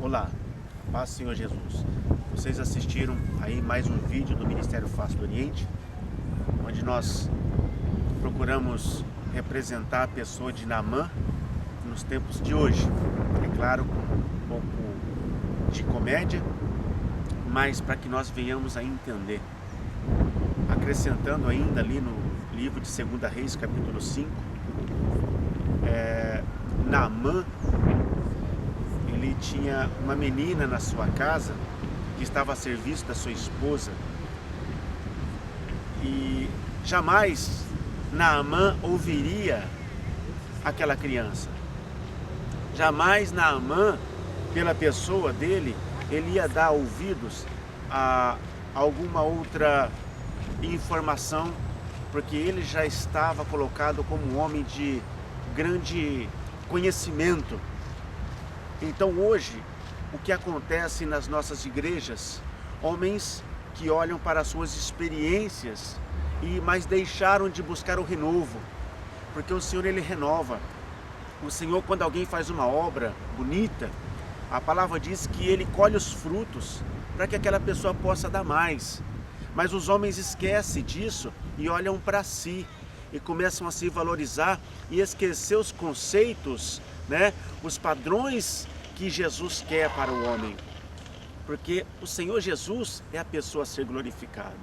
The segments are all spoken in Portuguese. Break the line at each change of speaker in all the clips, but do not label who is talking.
Olá, paz do Senhor Jesus. Vocês assistiram aí mais um vídeo do Ministério Face do Oriente, onde nós procuramos representar a pessoa de Naamã nos tempos de hoje. É claro, com um pouco de comédia, mas para que nós venhamos a entender. Acrescentando ainda ali no livro de 2 Reis, capítulo 5, Naamã, ele tinha uma menina na sua casa que estava a serviço da sua esposa, e jamais Naamã ouviria aquela criança. Jamais Naamã, pela pessoa dele, ele ia dar ouvidos a alguma outra informação, porque ele já estava colocado como um homem de grande conhecimento. Então hoje, o que acontece nas nossas igrejas? Homens que olham para as suas experiências, mas deixaram de buscar o renovo, porque o Senhor, ele renova. O Senhor, quando alguém faz uma obra bonita, a palavra diz que ele colhe os frutos, para que aquela pessoa possa dar mais. Mas os homens esquecem disso e olham para si, e começam a se valorizar e esquecer os conceitos, os padrões que Jesus quer para o homem. Porque o Senhor Jesus é a pessoa a ser glorificada.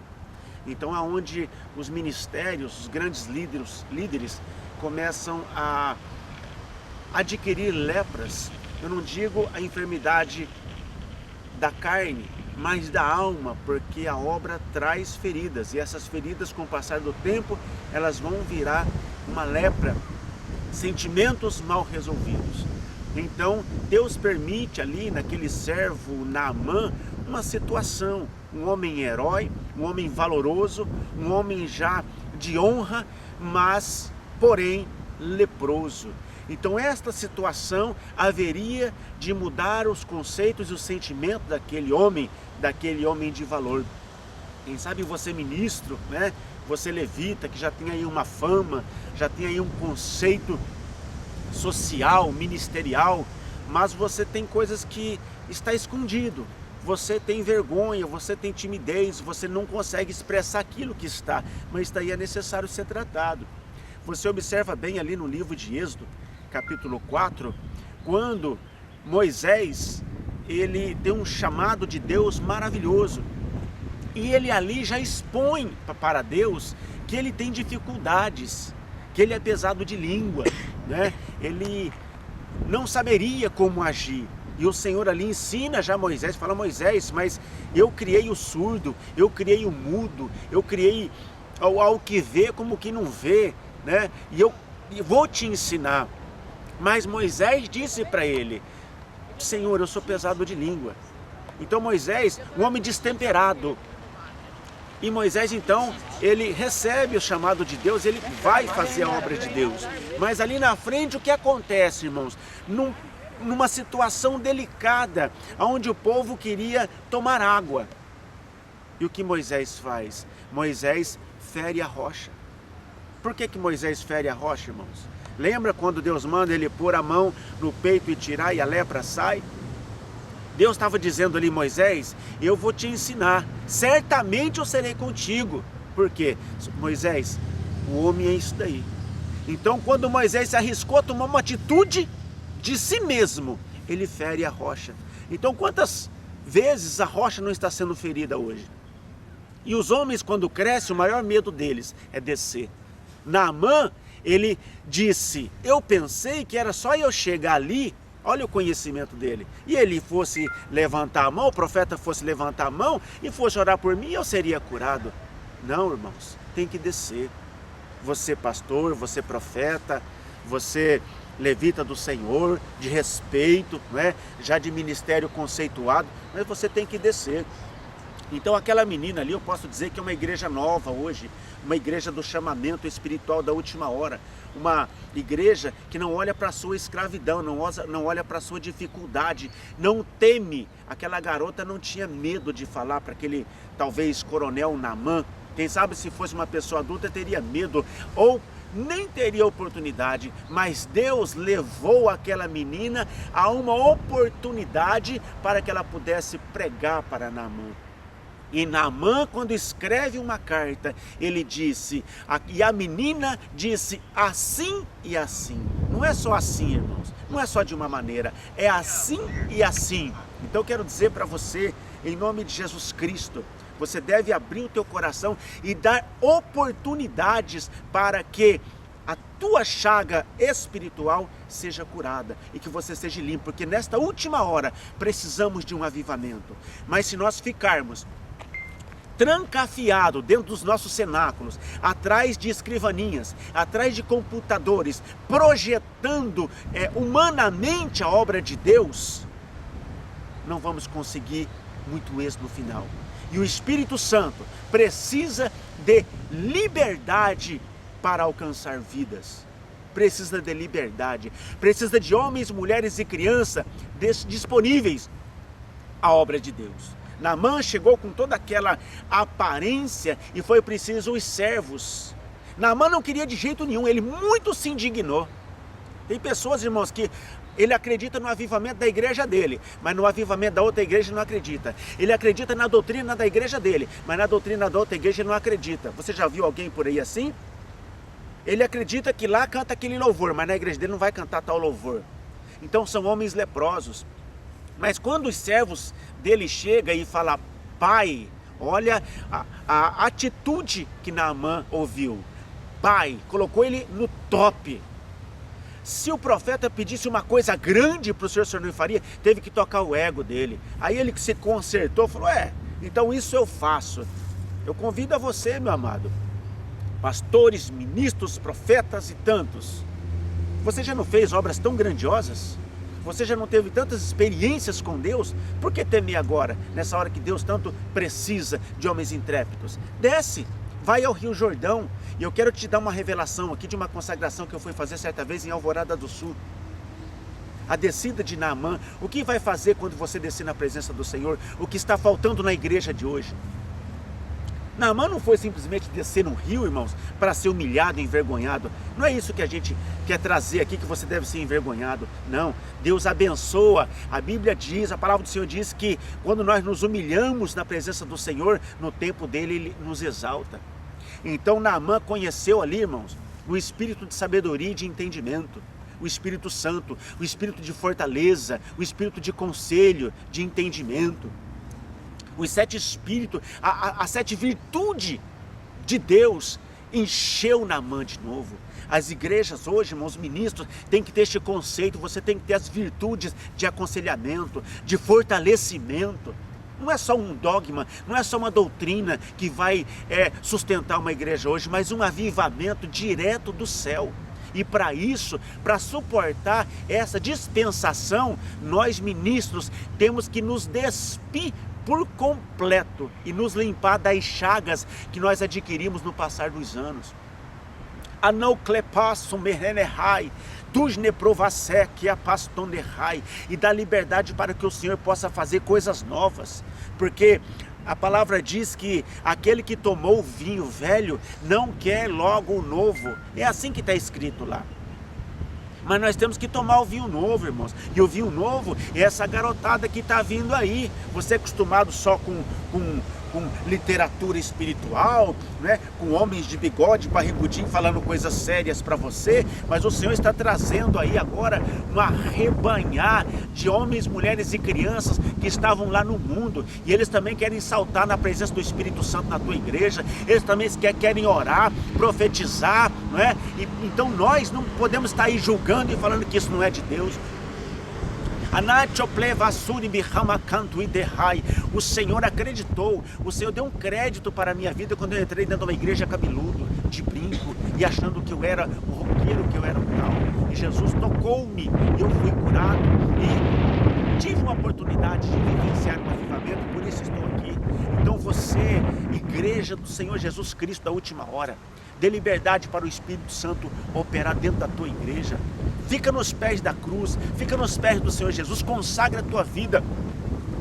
Então, aonde os ministérios, os grandes líderes começam a adquirir lepras, eu não digo a enfermidade da carne, mas da alma, porque a obra traz feridas, e essas feridas, com o passar do tempo, elas vão virar uma lepra, sentimentos mal resolvidos. Então Deus permite ali naquele servo Naamã uma situação, um homem herói, um homem valoroso, um homem já de honra, mas porém leproso. Então esta situação haveria de mudar os conceitos e os sentimentos daquele homem de valor. Quem sabe você ministro, você levita, que já tem aí uma fama, já tem aí um conceito social, ministerial, mas você tem coisas que está escondido. Você tem vergonha, você tem timidez, você não consegue expressar aquilo que está, mas daí é necessário ser tratado. Você observa bem ali no livro de Êxodo, capítulo 4, quando Moisés, ele tem um chamado de Deus maravilhoso, e ele ali já expõe para Deus que ele tem dificuldades, que ele é pesado de língua, ele não saberia como agir. E o Senhor ali ensina já Moisés, fala: Moisés, mas eu criei o surdo, eu criei o mudo, eu criei ao que vê como que não vê, e eu vou te ensinar. Mas Moisés disse para ele: Senhor, eu sou pesado de língua. Então Moisés, um homem destemperado, e Moisés então, ele recebe o chamado de Deus, ele vai fazer a obra de Deus. Mas ali na frente o que acontece, irmãos? Numa situação delicada, onde o povo queria tomar água. E o que Moisés faz? Moisés fere a rocha. Por que Moisés fere a rocha, irmãos? Lembra quando Deus manda ele pôr a mão no peito e tirar e a lepra sai? Deus estava dizendo ali: Moisés, eu vou te ensinar, certamente eu serei contigo. Por quê? Moisés, o homem é isso daí. Então quando Moisés se arriscou a tomar uma atitude de si mesmo, ele fere a rocha. Então quantas vezes a rocha não está sendo ferida hoje? E os homens, quando crescem, o maior medo deles é descer. Naamã, ele disse: eu pensei que era só eu chegar ali, olha o conhecimento dele, e ele fosse levantar a mão, o profeta fosse levantar a mão e fosse orar por mim, eu seria curado. Não, irmãos, tem que descer. Você pastor, você profeta, você levita do Senhor, de respeito, já de ministério conceituado, mas você tem que descer. Então aquela menina ali, eu posso dizer que é uma igreja nova hoje, uma igreja do chamamento espiritual da última hora, uma igreja que não olha para a sua escravidão, não olha para a sua dificuldade, não teme. Aquela garota não tinha medo de falar para aquele, talvez, coronel Naamã. Quem sabe se fosse uma pessoa adulta teria medo, ou nem teria oportunidade, mas Deus levou aquela menina a uma oportunidade para que ela pudesse pregar para Naamã. E Naamã, quando escreve uma carta, ele disse, e a menina disse assim e assim. Não é só assim, irmãos, não é só de uma maneira, é assim e assim. Então eu quero dizer para você, em nome de Jesus Cristo, você deve abrir o teu coração e dar oportunidades para que a tua chaga espiritual seja curada e que você seja limpo, porque nesta última hora precisamos de um avivamento. Mas se nós ficarmos trancafiado dentro dos nossos cenáculos, atrás de escrivaninhas, atrás de computadores, projetando humanamente a obra de Deus, não vamos conseguir muito êxito no final. E o Espírito Santo precisa de liberdade para alcançar vidas. Precisa de liberdade, precisa de homens, mulheres e crianças disponíveis à obra de Deus. Naamã chegou com toda aquela aparência e foi preciso os servos. Naamã não queria de jeito nenhum, ele muito se indignou. Tem pessoas, irmãos, que ele acredita no avivamento da igreja dele, mas no avivamento da outra igreja não acredita. Ele acredita na doutrina da igreja dele, mas na doutrina da outra igreja ele não acredita. Você já viu alguém por aí assim? Ele acredita que lá canta aquele louvor, mas na igreja dele não vai cantar tal louvor. Então são homens leprosos. Mas quando os servos dele chegam e falam, pai, olha a atitude que Naamã ouviu. Pai, colocou ele no top. Se o profeta pedisse uma coisa grande para o senhor não faria, teve que tocar o ego dele. Aí ele que se consertou, falou, então isso eu faço. Eu convido a você, meu amado, pastores, ministros, profetas e tantos. Você já não fez obras tão grandiosas? Você já não teve tantas experiências com Deus? Por que temer agora, nessa hora que Deus tanto precisa de homens intrépidos? Desce, vai ao Rio Jordão. E eu quero te dar uma revelação aqui de uma consagração que eu fui fazer certa vez em Alvorada do Sul. A descida de Naamã. O que vai fazer quando você descer na presença do Senhor? O que está faltando na igreja de hoje? Naamã não foi simplesmente descer no rio, irmãos, para ser humilhado, envergonhado. Não é isso que a gente quer trazer aqui, que você deve ser envergonhado. Não, Deus abençoa. A Bíblia diz, a palavra do Senhor diz que quando nós nos humilhamos na presença do Senhor, no tempo dele, Ele nos exalta. Então Naamã conheceu ali, irmãos, o espírito de sabedoria e de entendimento. O Espírito Santo, o espírito de fortaleza, o espírito de conselho, de entendimento. Os 7 espíritos, as 7 virtudes de Deus encheu Naamã de novo. As igrejas hoje, irmãos, ministros, têm que ter este conceito, você tem que ter as virtudes de aconselhamento, de fortalecimento. Não é só um dogma, não é só uma doutrina que vai sustentar uma igreja hoje, mas um avivamento direto do céu. E para isso, para suportar essa dispensação, nós ministros temos que nos despir por completo e nos limpar das chagas que nós adquirimos no passar dos anos. E dá liberdade para que o Senhor possa fazer coisas novas, porque a palavra diz que aquele que tomou o vinho velho não quer logo o novo. É assim que está escrito lá. Mas nós temos que tomar o vinho novo, irmãos. E o vinho novo é essa garotada que está vindo aí. Você é acostumado só com literatura espiritual, né? Com homens de bigode, barrigudinho, falando coisas sérias para você. Mas o Senhor está trazendo aí agora uma rebanhar de homens, mulheres e crianças que estavam lá no mundo. E eles também querem saltar na presença do Espírito Santo na tua igreja. Eles também querem orar, profetizar, não é? Então nós não podemos estar aí julgando e falando que isso não é de Deus. O Senhor acreditou, o Senhor deu um crédito para a minha vida quando eu entrei dentro de uma igreja cabeludo, de brinco, e achando que eu era o roqueiro, que eu era o tal. E Jesus tocou-me, e eu fui curado, e tive uma oportunidade de vivenciar um avivamento, por isso estou aqui. Então você, igreja do Senhor Jesus Cristo da última hora, dê liberdade para o Espírito Santo operar dentro da tua igreja. Fica nos pés da cruz, fica nos pés do Senhor Jesus, consagra a tua vida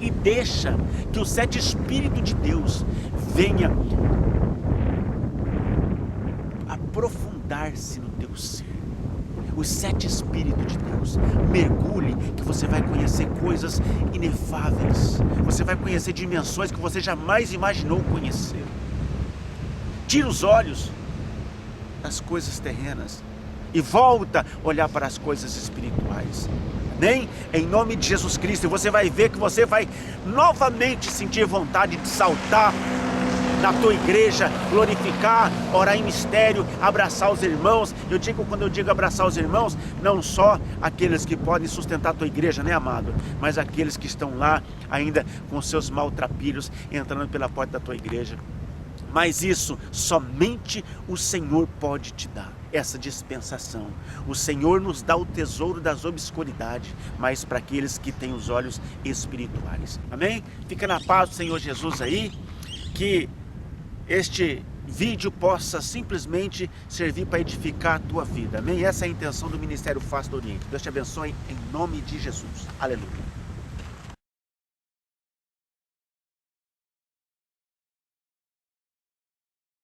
e deixa que o 7 Espírito de Deus venha aprofundar hospedar-se no teu ser. Os 7 Espíritos de Deus. Mergulhe, que você vai conhecer coisas inefáveis. Você vai conhecer dimensões que você jamais imaginou conhecer. Tira os olhos das coisas terrenas e volta a olhar para as coisas espirituais. Nem em nome de Jesus Cristo. E você vai ver que você vai novamente sentir vontade de saltar na tua igreja, glorificar, orar em mistério, abraçar os irmãos. Quando eu digo abraçar os irmãos, não só aqueles que podem sustentar a tua igreja, né, amado? Mas aqueles que estão lá ainda com seus maltrapilhos entrando pela porta da tua igreja. Mas isso somente o Senhor pode te dar, essa dispensação. O Senhor nos dá o tesouro das obscuridades, mas para aqueles que têm os olhos espirituais. Amém? Fica na paz do Senhor Jesus aí, que este vídeo possa simplesmente servir para edificar a tua vida. Amém? Essa é a intenção do Ministério Face do Oriente. Deus te abençoe em nome de Jesus. Aleluia.